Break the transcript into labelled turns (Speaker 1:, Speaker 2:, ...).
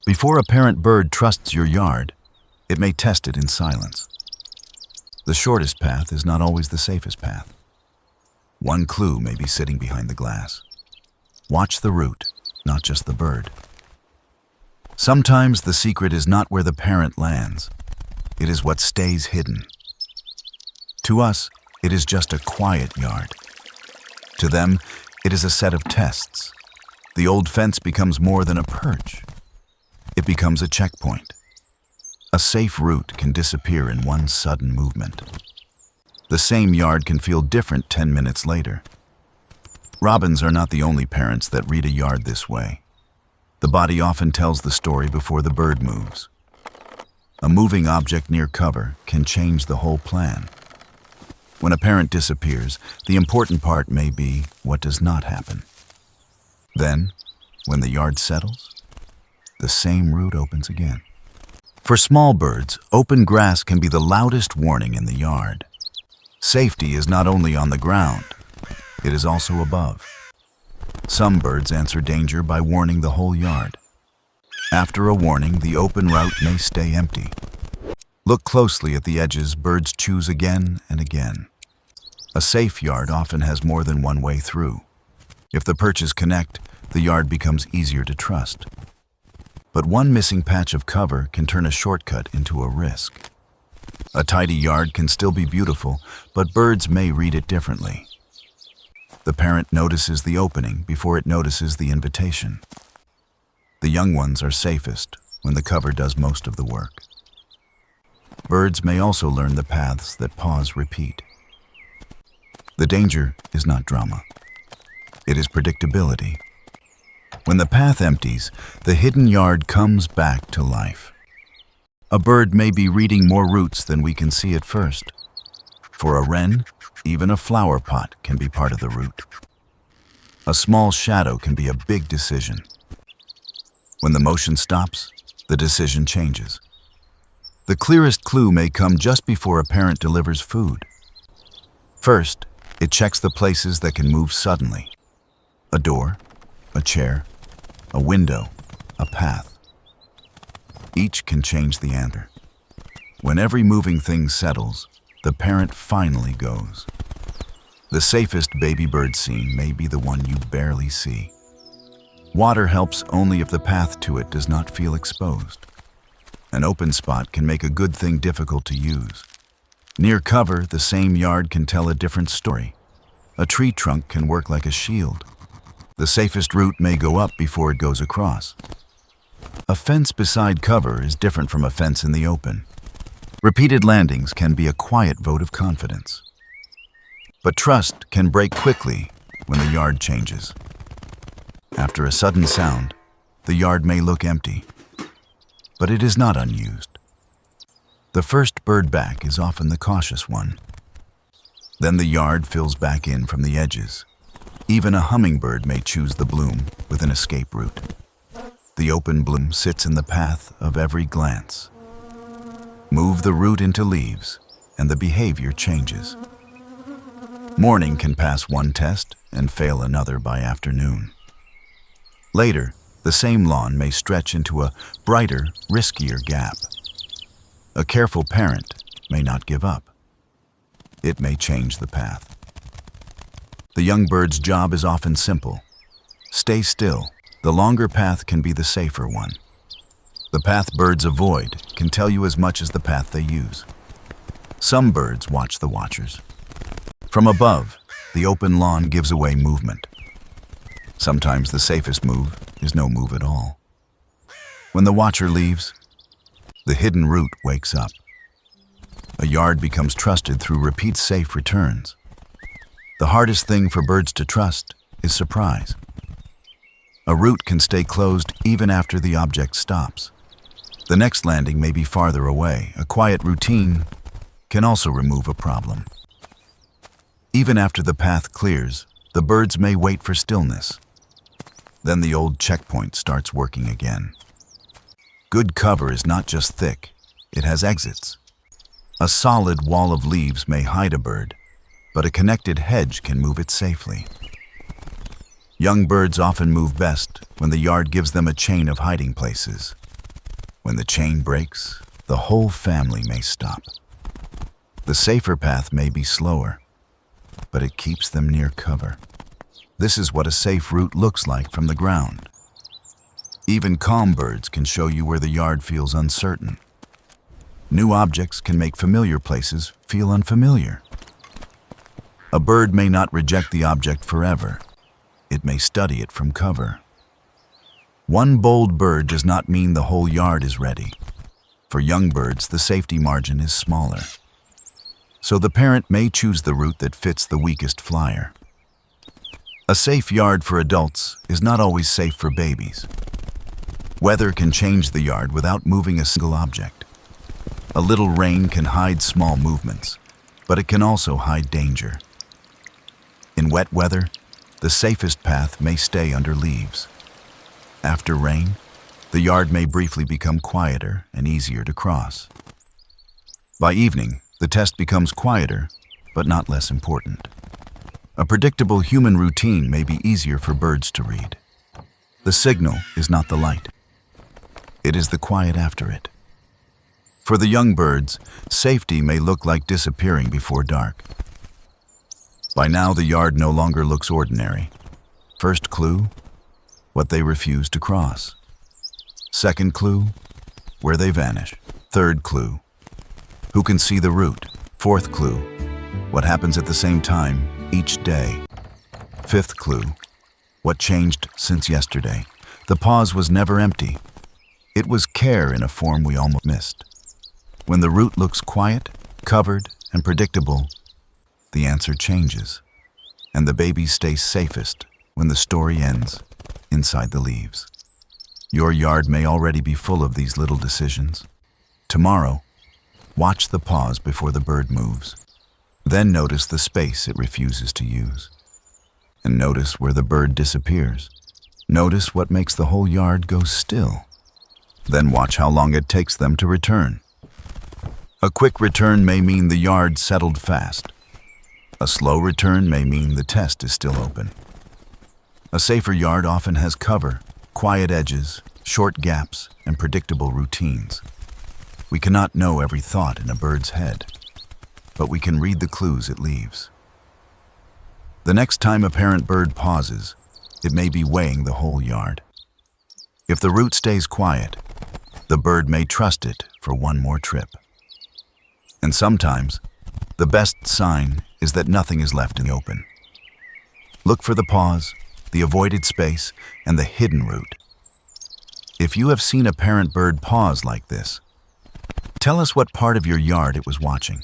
Speaker 1: Before a parent bird trusts your yard, it may test it in silence. The shortest path is not always the safest path. One clue may be sitting behind the glass. Watch the route, not just the bird. Sometimes the secret is not where the parent lands. It is what stays hidden. To us, it is just a quiet yard. To them, it is a set of tests. The old fence becomes more than a perch. It becomes a checkpoint. A safe route can disappear in one sudden movement. The same yard can feel different 10 minutes later. Robins are not the only parents that read a yard this way. The body often tells the story before the bird moves. A moving object near cover can change the whole plan. When a parent disappears, the important part may be what does not happen. Then, when the yard settles, the same route opens again. For small birds, open grass can be the loudest warning in the yard. Safety is not only on the ground, it is also above. Some birds answer danger by warning the whole yard. After a warning, the open route may stay empty. Look closely at the edges birds choose again and again. A safe yard often has more than one way through. If the perches connect, the yard becomes easier to trust. But one missing patch of cover can turn a shortcut into a risk. A tidy yard can still be beautiful, but birds may read it differently. The parent notices the opening before it notices the invitation. The young ones are safest when the cover does most of the work. Birds may also learn the paths that pause repeat. The danger is not drama. It is predictability. When the path empties, the hidden yard comes back to life. A bird may be reading more routes than we can see at first. For a wren, even a flower pot can be part of the route. A small shadow can be a big decision. When the motion stops, the decision changes. The clearest clue may come just before a parent delivers food. First, it checks the places that can move suddenly. A door, a chair, a window, a path. Each can change the answer. When every moving thing settles, the parent finally goes. The safest baby bird scene may be the one you barely see. Water helps only if the path to it does not feel exposed. An open spot can make a good thing difficult to use. Near cover, the same yard can tell a different story. A tree trunk can work like a shield. The safest route may go up before it goes across. A fence beside cover is different from a fence in the open. Repeated landings can be a quiet vote of confidence. But trust can break quickly when the yard changes. After a sudden sound, the yard may look empty, but it is not unused. The first bird back is often the cautious one. Then the yard fills back in from the edges. Even a hummingbird may choose the bloom with an escape route. The open bloom sits in the path of every glance. Move the root into leaves, and the behavior changes. Morning can pass one test and fail another by afternoon. Later, the same lawn may stretch into a brighter, riskier gap. A careful parent may not give up. It may change the path. The young bird's job is often simple. Stay still. The longer path can be the safer one. The path birds avoid can tell you as much as the path they use. Some birds watch the watchers. From above, the open lawn gives away movement. Sometimes the safest move is no move at all. When the watcher leaves, the hidden route wakes up. A yard becomes trusted through repeat safe returns. The hardest thing for birds to trust is surprise. A route can stay closed even after the object stops. The next landing may be farther away. A quiet routine can also remove a problem. Even after the path clears, the birds may wait for stillness. Then the old checkpoint starts working again. Good cover is not just thick, it has exits. A solid wall of leaves may hide a bird, but a connected hedge can move it safely. Young birds often move best when the yard gives them a chain of hiding places. When the chain breaks, the whole family may stop. The safer path may be slower, but it keeps them near cover. This is what a safe route looks like from the ground. Even calm birds can show you where the yard feels uncertain. New objects can make familiar places feel unfamiliar. A bird may not reject the object forever. It may study it from cover. One bold bird does not mean the whole yard is ready. For young birds, the safety margin is smaller. So the parent may choose the route that fits the weakest flyer. A safe yard for adults is not always safe for babies. Weather can change the yard without moving a single object. A little rain can hide small movements, but it can also hide danger. In wet weather, the safest path may stay under leaves. After rain, the yard may briefly become quieter and easier to cross. By evening, the test becomes quieter, but not less important. A predictable human routine may be easier for birds to read. The signal is not the light. It is the quiet after it. For the young birds, safety may look like disappearing before dark. By now, the yard no longer looks ordinary. First clue, what they refuse to cross. Second clue, where they vanish. Third clue, who can see the route. Fourth clue, what happens at the same time each day. Fifth clue, what changed since yesterday. The pause was never empty. It was care in a form we almost missed. When the route looks quiet, covered, and predictable, the answer changes, and the baby stays safest when the story ends inside the leaves. Your yard may already be full of these little decisions. Tomorrow, watch the pause before the bird moves. Then notice the space it refuses to use. And notice where the bird disappears. Notice what makes the whole yard go still. Then watch how long it takes them to return. A quick return may mean the yard settled fast. A slow return may mean the test is still open. A safer yard often has cover, quiet edges, short gaps, and predictable routines. We cannot know every thought in a bird's head, but we can read the clues it leaves. The next time a parent bird pauses, it may be weighing the whole yard. If the route stays quiet, the bird may trust it for one more trip. And sometimes, the best sign is that nothing is left in the open. Look for the pause, the avoided space, and the hidden route. If you have seen a parent bird pause like this, tell us what part of your yard it was watching.